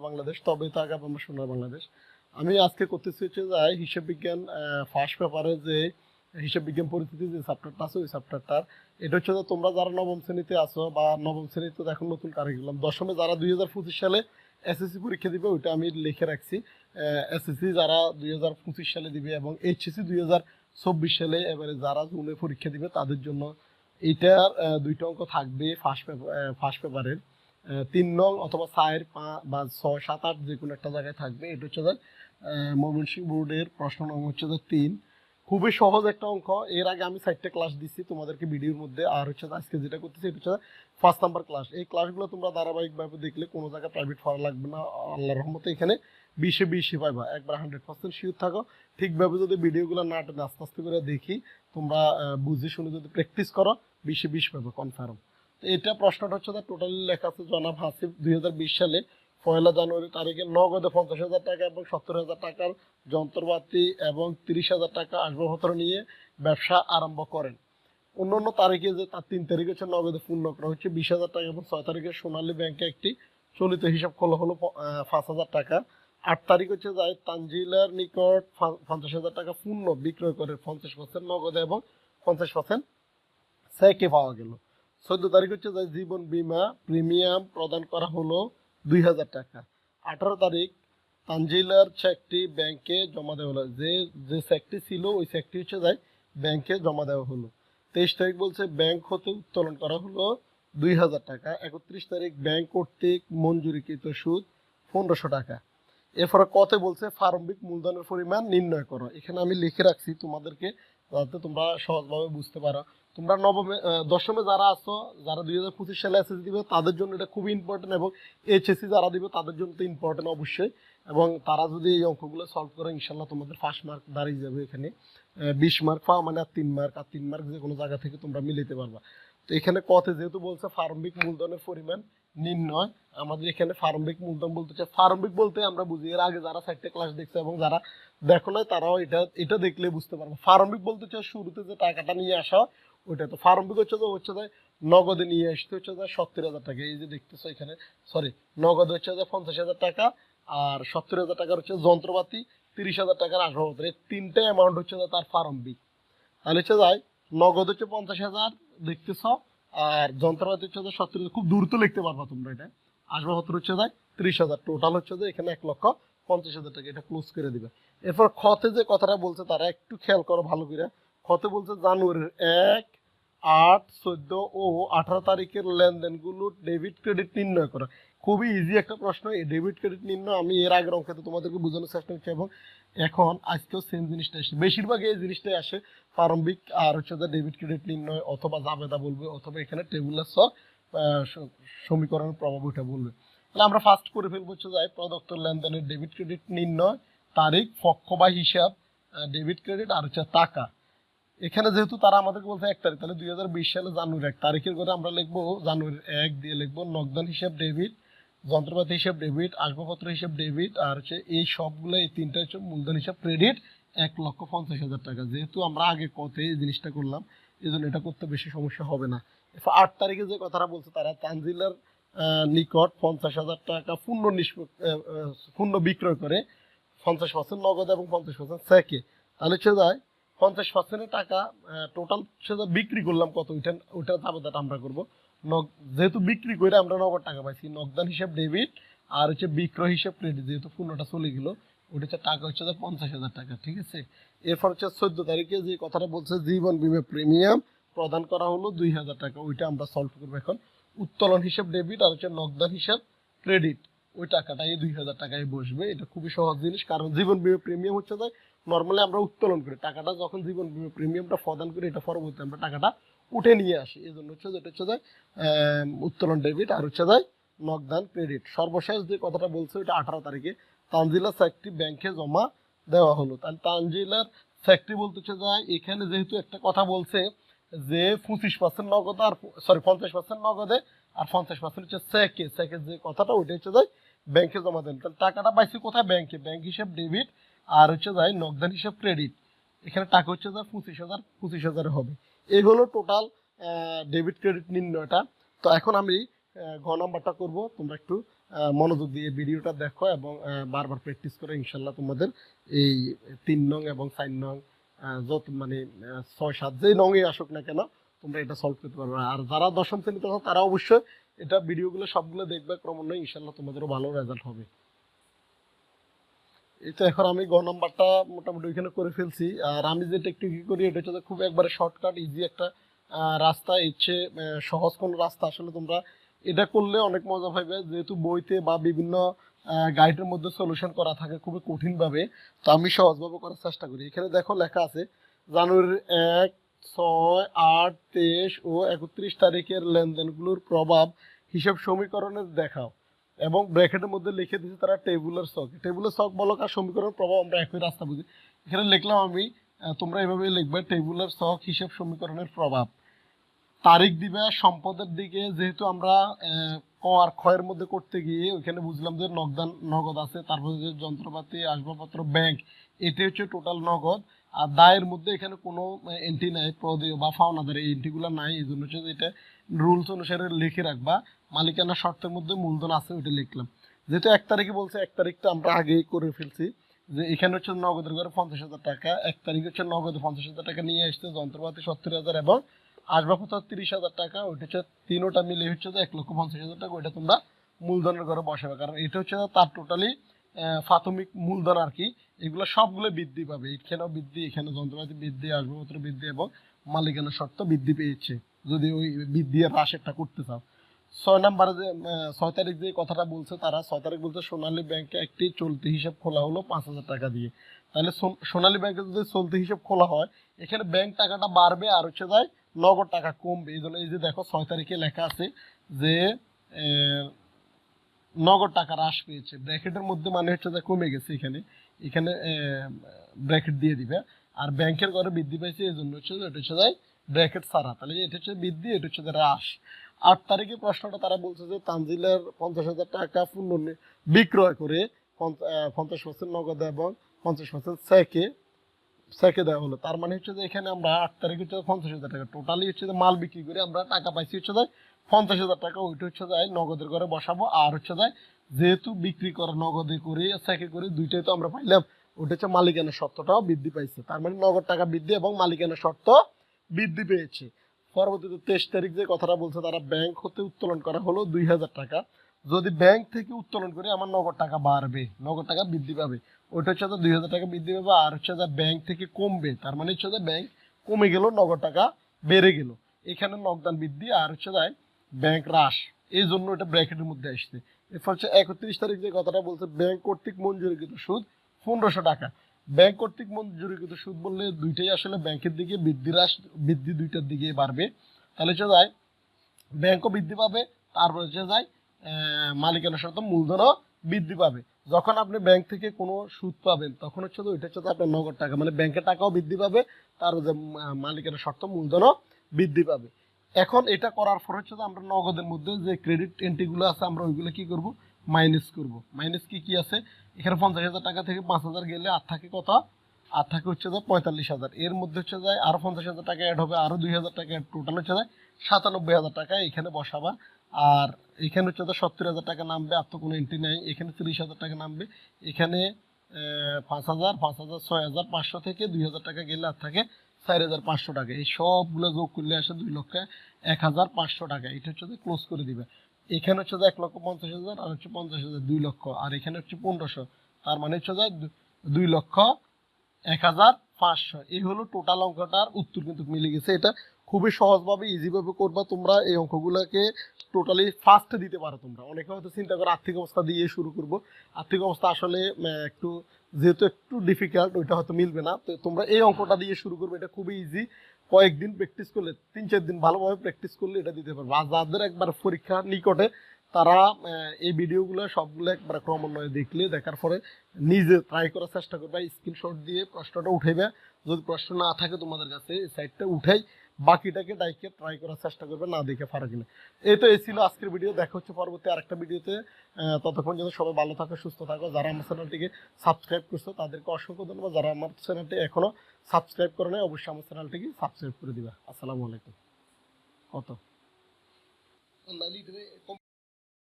বাংলাদেশ, তবে তো আগে আমরা সোনার বাংলাদেশ। আমি আজকে করতেছি হচ্ছে যে হিসাব বিজ্ঞান ফার্স্ট পেপারে যে হিসাব বিজ্ঞান পরিস্থিতি যে চ্যাপ্টারটা আছে ওই চ্যাপ্টারটার এটা হচ্ছে যে তোমরা যারা নবম শ্রেণীতে আছো বা নবম শ্রেণীতে এখন নতুন কারিকুলাম দশমে যারা 2025 সালে এসএসসি পরীক্ষা দিবে ওইটা আমি লিখে রাখছি। এসএসসি যারা 2025 সালে দিবে এবং এইচএসসি 2024 সালে এবারে যারা জুনে পরীক্ষা দিবে তাদের জন্য এইটার দুইটা অঙ্ক থাকবে ফার্স্ট পেপারের। 3 নং অথবা 4, 5 বা 6, 7, 8 যে কোনো একটা জায়গায় থাকবে। এটা হচ্ছে যে ময়মনসিংহ বোর্ডের প্রশ্ন নং হচ্ছে যে 3। খুবই সহজ একটা অঙ্ক। এর আগে আমি 4টে ক্লাস দিচ্ছি তোমাদেরকে ভিডিওর মধ্যে, আর হচ্ছে আজকে যেটা করতেছি এটা হচ্ছে ফার্স্ট নাম্বার ক্লাস। এই ক্লাসগুলো তোমরা ধারাবাহিকভাবে দেখলে কোনো জায়গায় প্রাইভেট পড়া লাগবে না। আল্লাহর রহমতে এখানে 20-20 পাইবা, একবার 100% শিওর থাকো। ঠিকভাবে যদি ভিডিওগুলো না টেনে আস্তে আস্তে করে দেখি, তোমরা বুঝে শুনে যদি প্র্যাকটিস করো 20-20 পাইবা কনফার্ম। এটা প্রশ্নটা হচ্ছে টোটালি লেখা আছে জনাব হাসিব 2020 সালে 1 জানুয়ারি তারিখে নগদে 50,000 টাকা এবং 70,000 টাকার যন্ত্রপাতি এবং 30,000 টাকা আসবাবপত্র নিয়ে ব্যবসা আরম্ভ করেন। অন্যান্য তারিখে যে তার 3 তারিখে হচ্ছে নগদে পূর্ণ করা হচ্ছে 20,000 টাকা এবং 6 তারিখে সোনালী ব্যাংকে একটি চলিত হিসাব খোলা হলো 5,000 টাকা। 8 তারিখ হচ্ছে যায় তানজিলার নিকট 50,000 টাকা পূর্ণ বিক্রয় করে 50% নগদে এবং 50% চেকে পাওয়া গেল। 14 তারিখ হচ্ছে যে জীবন বীমা প্রিমিয়াম প্রদান করা হলো 2,000 টাকা। 18 তারিখ তানজিলার চেকটি ব্যাংকে জমা দেওয়া হলো, যে যে চেকটি ছিল ওই চেকটি হচ্ছে যায় ব্যাংকে জমা দেওয়া হলো। 23 তারিখ বলছে ব্যাংক হতে উত্তোলন করা হলো 2,000 টাকা। 31 তারিখ ব্যাংক কর্তৃক মঞ্জুরিকৃত সুদ 1,500 টাকা। এরপরে কতে বলছে প্রারম্ভিক মূলধনের পরিমাণ নির্ণয় করো। এখানে আমি লিখে রাখছি তোমাদেরকে যাতে তোমরা সহজভাবে বুঝতে পারো। তোমরা দশমে যারা আছো, যারা 2025 সালে এসএসসি দিবে তাদের জন্য এটা খুবই ইম্পর্টেন্ট, এবং এইচএসসি যারা দিবে তাদের জন্য তো ইম্পর্টেন্ট অবশ্যই। এবং তারা যদি এই অঙ্কগুলো সলভ করে ইনশাল্লাহ তোমাদের ফার্স্ট মার্ক দাঁড়িয়ে যাবে। এখানে 20 মার্ক পাওয়া মানে আর 3 মার্ক যে কোনো জায়গা থেকে তোমরা মিলাতে পারবা। তো এখানে কতে যেহেতু বলছে প্রারম্ভিক মূলধনের পরিমাণ নির্ণয়, আমাদের এখানে প্রারম্ভিক মূলধন বলতে চাই, প্রারম্ভিক বলতে আমরা বুঝি এর আগে যারা 4টে ক্লাস দেখছে এবং যারা দেখো নাই তারাও এটা দেখলে বুঝতে পারবে। প্রারম্ভিক বলতে চাই শুরুতে যে টাকাটা নিয়ে আসা ওইটা। তো প্রারম্ভিক হচ্ছে যে নগদে নিয়ে আসতে হচ্ছে যে 70,000 টাকা। এই যে দেখতেছো এখানে, সরি, নগদ হচ্ছে যে 50,000 টাকা, আর 70,000 টাকার হচ্ছে যন্ত্রপাতি, 30,000 টাকার আসবাবপত্র। এই তিনটে অ্যামাউন্ট হচ্ছে যে তার প্রারম্ভিক। তাহলে হচ্ছে যায় নগদ হচ্ছে 50,000 দেখতেছ, আর যন্ত্রপাতি হচ্ছে যে 70,000। খুব দ্রুত লিখতে পারবা তোমরা এটা। আসবাবপত্র হচ্ছে যায় 30,000। টোটাল হচ্ছে যে এখানে 1,50,000 টাকা। এটা ক্লোজ করে দিবে। এরপর খতে যে কথাটা বলছে তারা একটু খেয়াল করো ভালো করে। খতে বলছে জানুয়ারির 1, 8, 14 ও 18 তারিখের লেনদেনগুলো ডেবিট ক্রেডিট নির্ণয় করা। খুবই ইজি একটা প্রশ্ন। এই ডেবিট ক্রেডিট নির্ণয় আমি এর আগের অঙ্কে তোমাদেরকে বোঝানোর চেষ্টা করছি, এবং এখন আজকেও সেম জিনিসটা আসে। বেশিরভাগ এই জিনিসটাই আসে প্রারম্ভিক, আর হচ্ছে যে ডেবিট ক্রেডিট নির্ণয় অথবা জাবেদা বলবে, অথবা এখানে টেবিলের সমীকরণের প্রভাব ওইটা বলবে। তাহলে আমরা ফার্স্ট করে ফেলবো হচ্ছে যাই প্রদত্ত লেনদেনের ডেবিট ক্রেডিট নির্ণয়, তারিখ, পক্ষ বা হিসাব, ডেবিট ক্রেডিট আর হচ্ছে টাকা। এখানে যেহেতু তারা আমাদেরকে বলছে 1 তারিখ, তাহলে 2020 সালে জানুয়ারি 1 তারিখের করে আমরা লিখবো জানুয়ারি 1 দিয়ে লিখবো নগদান হিসাব ডেবিট, যন্ত্রপাতি হিসাব ডেবিট, আসবাবপত্র হিসাব ডেবিট, আর হচ্ছে এই সবগুলো এই তিনটা হচ্ছে মূলধন হিসাব ক্রেডিট 1,50,000 টাকা। যেহেতু আমরা আগে কত এই জিনিসটা করলাম এই জন্য এটা করতে বেশি সমস্যা হবে না। 8 তারিখে যে কথাটা বলছে তারা তানজিলার নিকট 50,000 টাকা পূর্ণ বিক্রয় করে 50% নগদ এবং 50% চেকে। তাহলে হচ্ছে যায় 50% টাকা টোটাল হচ্ছে বিক্রি করলাম কত, ওইটা দাবিদাটা আমরা করবো। যেহেতু বিক্রি করে আমরা নগদ টাকা পাইছি, নগদান হিসাব ডেবিট, আর হচ্ছে বিক্রয় হিসাব ক্রেডিট, যেহেতু পূর্ণটা চলে গেল ওইটা হচ্ছে টাকা হচ্ছে 50,000 টাকা। ঠিক আছে। এরপর হচ্ছে 14 তারিখে যে কথাটা বলছে জীবন বীমা প্রিমিয়াম প্রদান করা হলো 2,000 টাকা। ওইটা আমরা সলভ করবো এখন। উত্তোলন হিসাব ডেবিট আর হচ্ছে নগদান হিসাব ক্রেডিট, ওই টাকাটা এই 2,000 টাকায় বসবে। এটা খুবই সহজ জিনিস, কারণ জীবন বীমা প্রিমিয়াম হচ্ছে যে নর্মালি আমরা উত্তোলন করি টাকাটা, যখন জীবন বীমা প্রিমিয়ামটা প্রদান করি এটা পরবর্তী আমরা টাকাটা উঠে নিয়ে আসি। এই জন্য হচ্ছে যেটা হচ্ছে যে উত্তোলন ডেবিট আর হচ্ছে যায় নগদান ক্রেডিট। সর্বশেষ যে কথাটা বলছে ওইটা 18 তারিখে তানজিলার চেকটি ব্যাংকে জমা দেওয়া হলো। তাহলে তানজিলার চেকটি বলতে হচ্ছে যায় এখানে যেহেতু একটা কথা বলছে যে 25% নগদ আর 50% নগদে আর 50% হচ্ছে চেকে। চেকের যে কথাটা ওইটা হচ্ছে যায় ব্যাংকে জমা দেন। তাহলে টাকাটা পাইছি কোথায়? ব্যাংকে। ব্যাংক হিসাব ডেবিট আর হচ্ছে যায় নগদান হিসাব ক্রেডিট। এখানে টাকা হচ্ছে যায় 25,000 হবে। এই হলো টোটাল ডেবিট ক্রেডিট নির্ণয়টা। তো এখন আমি ঘ নাম্বারটা করবো, তোমরা একটু মনোযোগ দিয়ে ভিডিওটা দেখো এবং বারবার প্র্যাকটিস করো, ইনশাল্লাহ তোমাদের এই 3 নং এবং 4 নং যত মানে 6 7 যেই নংই আসুক না কেন তোমরা এটা সলভ করতে পারবে। আর যারা দশম শ্রেণীতে আছো তারা অবশ্যই এটা ভিডিওগুলো সবগুলো দেখবে, ক্রমান্বয়ে ইনশাল্লাহ তোমাদেরও ভালো রেজাল্ট হবে। এই তো এখন আমি গ নাম্বারটা মোটামুটি ওইখানে করে ফেলছি। আর আমি যেটা একটু কি করি, এটা হচ্ছে খুব একবারে শর্টকাট ইজি একটা রাস্তা, ইচ্ছে সহজ কোনো রাস্তা। আসলে তোমরা এটা করলে অনেক মজা পাবে, যেহেতু বইতে বা বিভিন্ন গাইডের মধ্যে সলিউশন করা থাকে খুবই কঠিনভাবে, তো আমি সহজভাবে করার চেষ্টা করি। এখানে দেখো লেখা আছে জানুয়ারির 1 6 8 23 ও 31 তারিখের লেনদেনগুলোর প্রভাব হিসাব সমীকরণের দেখাও, এবং ব্র্যাকেটের মধ্যে লিখে দিয়েছে তারা টেবুলার ছক। টেবুলার ছক বলো আর সমীকরণ প্রভাব আমরা একই রাস্তা বুঝি। এখানে লিখলাম আমি, তোমরা এভাবে লিখবে টেবুলার ছক হিসাব সমীকরণের প্রভাব। তারিখ দিবে সম্পদের দিকে, যেহেতু আমরা ক আর ক্ষয়ের মধ্যে করতে গিয়ে ওইখানে বুঝলাম যে নগদ আছে, তারপরে যে যন্ত্রপাতি আসবাবপত্র ব্যাংক, এটাই হচ্ছে টোটাল নগদ। আর দায়ের মধ্যে এখানে কোনো এন্ট্রি নাই, প্রদেয় বা ফাওনাদার এই এন্ট্রিগুলো নাই, এই জন্য হচ্ছে এটা রুলস অনুসারে লিখে রাখবা। মালিকানা শর্তের মধ্যে মূলধন আছে ওইটা লিখলাম। যেহেতু 1 তারিখে বলছে 1 তারিখটা আমরা আগেই করে ফেলছি, যে এখানে হচ্ছে নগদের ঘরে 50,000 টাকা, 1 তারিখে হচ্ছে নগদে 50,000 টাকা নিয়ে আসছে, যন্ত্রপাতি 70,000 এবং আসবাবপত্র 30,000 টাকা। ওইটা হচ্ছে তিনোটা মিলে হচ্ছে যে 1,50,000 টাকা। ওইটা তোমরা মূলধনের ঘরে বসাবে, কারণ এটা হচ্ছে তার টোটালি প্রাথমিক মূলধন আর কি। এগুলো সবগুলো বৃদ্ধি পাবে, এখানেও বৃদ্ধি, এখানে যন্ত্রপাতি বৃদ্ধি, আসবাবপত্র বৃদ্ধি এবং মালিকানা শর্ত বৃদ্ধি পেয়েছে, যদি ওই বৃদ্ধি আর হ্রাসেরটা করতে চাও। 6 নাম্বারে যে 6 তারিখ যে কথাটা বলছে, তারা 6 তারিখ বলছে সোনালী ব্যাংকে একটি চলতি হিসাব খোলা হলো 5,000 টাকা দিয়ে। তাহলে সোনালী ব্যাংকে যদি চলতি হিসাব খোলা হয়, এখানে ব্যাংক টাকাটা বাড়বে আর হচ্ছে যায় নগদ টাকা কমবে। এই জন্য এই যে দেখো 6 তারিখে লেখা আছে যে নগদ টাকা হ্রাস পেয়েছে, ব্র্যাকেটের মধ্যে মানে হচ্ছে যে কমে গেছে, এখানে এখানে ব্র্যাকেট দিয়ে দিবে। আর ব্যাংকের ঘরে বৃদ্ধি পাইছে, এই জন্য হচ্ছে এটা হচ্ছে যায় ব্র্যাকেট ছাড়া, তাহলে এটা হচ্ছে বৃদ্ধি, এটা হচ্ছে হ্রাস। 8 তারিখে প্রশ্নটা তারা বলছে যে তানজিলের 50,000 টাকা পণ্য বিক্রয় করে 50% নগদে এবং 50% চেকে দেওয়া হলো। তার মানে হচ্ছে যে এখানে আমরা 8 তারিখে হচ্ছে 50,000 টাকা টোটালি হচ্ছে যে মাল বিক্রি করে আমরা টাকা পাইছি হচ্ছে যে 50,000 টাকা, ওইটা হচ্ছে যায় নগদের ঘরে বসাবো। আর হচ্ছে যায় যেহেতু বিক্রি করা নগদে করে চেকে করে দুইটাই তো আমরা পাইলাম, ওটা হচ্ছে মালিকানা শর্তটাও বৃদ্ধি পাইছে, তার মানে নগদ টাকা বৃদ্ধি এবং মালিকানা শর্ত বৃদ্ধি পেয়েছে। পরবর্তীতে 23 তারিখ যে কথাটা বলছে, তারা ব্যাংক হতে উত্তোলন করা হলো 2,000 টাকা, যদি ব্যাংক থেকে উত্তোলন করি আমার নগদ টাকা বাড়বে, নগদ টাকা বৃদ্ধি পাবে। ওইটা হচ্ছে 2,000 টাকা বৃদ্ধি পাবে। আর হচ্ছে ব্যাংক থেকে কমবে, তার মানে হচ্ছে ব্যাংক কমে গেল, নগদ টাকা বেড়ে গেল, এখানে নগদান বৃদ্ধি আর হচ্ছে ব্যাংক হ্রাস, এই জন্য এটা ব্র্যাকেটের মধ্যে আসছে। এরপর হচ্ছে 31 তারিখ যে কথাটা বলছে, ব্যাংক কর্তৃক মঞ্জুরিকৃত সুদ 1,500 টাকা। ব্যাংক কর্তৃক মঞ্জুরিকৃত সুদ বললে দুইটাই আসলে ব্যাংকের দিকে বৃদ্ধি হ্রাস, বৃদ্ধি দুইটার দিকে বাড়বে। তাহলে হচ্ছে ব্যাংকও বৃদ্ধি পাবে, তারপর হচ্ছে মালিকানা শর্ত মূলধনও বৃদ্ধি পাবে। যখন আপনি ব্যাংক থেকে কোনো সুদ পাবেন তখন হচ্ছে ওইটা হচ্ছে আপনার নগদ টাকা, মানে ব্যাংকের টাকাও বৃদ্ধি পাবে, তার যে মালিকানা শর্ত মূলধনও বৃদ্ধি পাবে। এখন এটা করার পর হচ্ছে আমরা নগদের মধ্যে যে ক্রেডিট এন্ট্রিগুলো আছে আমরা ওইগুলো কি করব, মাইনাস করব। মাইনাস কি কি আছে, এখানে 50,000 টাকা থেকে 5,000 গেলে আর থাকে কত, আর থাকে হচ্ছে 45,000। এর মধ্যে হচ্ছে আরো 50,000 টাকা অ্যাড হবে, আরো 2,000 টাকা টোটাল হচ্ছে 97,000 টাকা এখানে বসাবা। আর এখানে হচ্ছে 70,000 টাকা নামবে, আর তো কোনো এন্ট্রি নাই। এখানে 30,000 টাকা নামবে, এখানে 5,000 5,000 6,500 থেকে 2,000 টাকা গেলে আর থাকে 4,500 টাকা। এই সবগুলো যোগ করলে আসে 2,01,500 টাকা। এটা হচ্ছে ক্লোজ করে দিবে। এখানে হচ্ছে 1,50,000 আর হচ্ছে 50,000 2 লক্ষ, আর এখানে হচ্ছে 1,500, তার মানে হচ্ছে 2,01,500। এই হলো টোটাল অঙ্কটার উত্তর, কিন্তু মিলে গেছে। এটা খুবই সহজভাবে ইজিভাবে করবা তোমরা এই অঙ্কগুলোকে, টোটালি ফার্স্টে দিতে পারো তোমরা। অনেকে হয়তো চিন্তা করো আর্থিক অবস্থা দিয়ে শুরু করব, আর্থিক অবস্থা আসলে একটু যেহেতু একটু ডিফিকাল্ট, ওইটা হয়তো মিলবে না। তো তোমরা এই অঙ্কটা দিয়ে শুরু করবে, এটা খুবই ইজি। কয়েকদিন প্র্যাকটিস করলে, 3-4 দিন ভালোভাবে প্র্যাকটিস করলে এটা দিতে পারবে। আর যাদের একবার পরীক্ষা নিকটে তারা এই ভিডিওগুলো সবগুলো একবার ক্রমান্বয়ে দেখলে, দেখার পরে নিজে ট্রাই করার চেষ্টা করবে, স্ক্রিনশট দিয়ে প্রশ্নটা উঠাইবে। যদি প্রশ্ন না থাকে তোমাদের কাছে, এই সাইডটা উঠাই বাকিটাকে ডাইকে ট্রাই করার চেষ্টা করবে, না দেখে পারো কিনা। এই ছিল আজকের ভিডিও, দেখা হচ্ছে পরবর্তী আরেকটা ভিডিওতে। ততক্ষণ যেন সবাই ভালো থাকো, সুস্থ থাকো। যারা আমার চ্যানেলটিকে সাবস্ক্রাইব করছো তাদেরকে অসংখ্য ধন্যবাদ, যারা আমার চ্যানেলটি এখনো সাবস্ক্রাইব করে নাই অবশ্যই আমার চ্যানেলটিকে সাবস্ক্রাইব করে দিবা। আসসালামু আলাইকুম। কত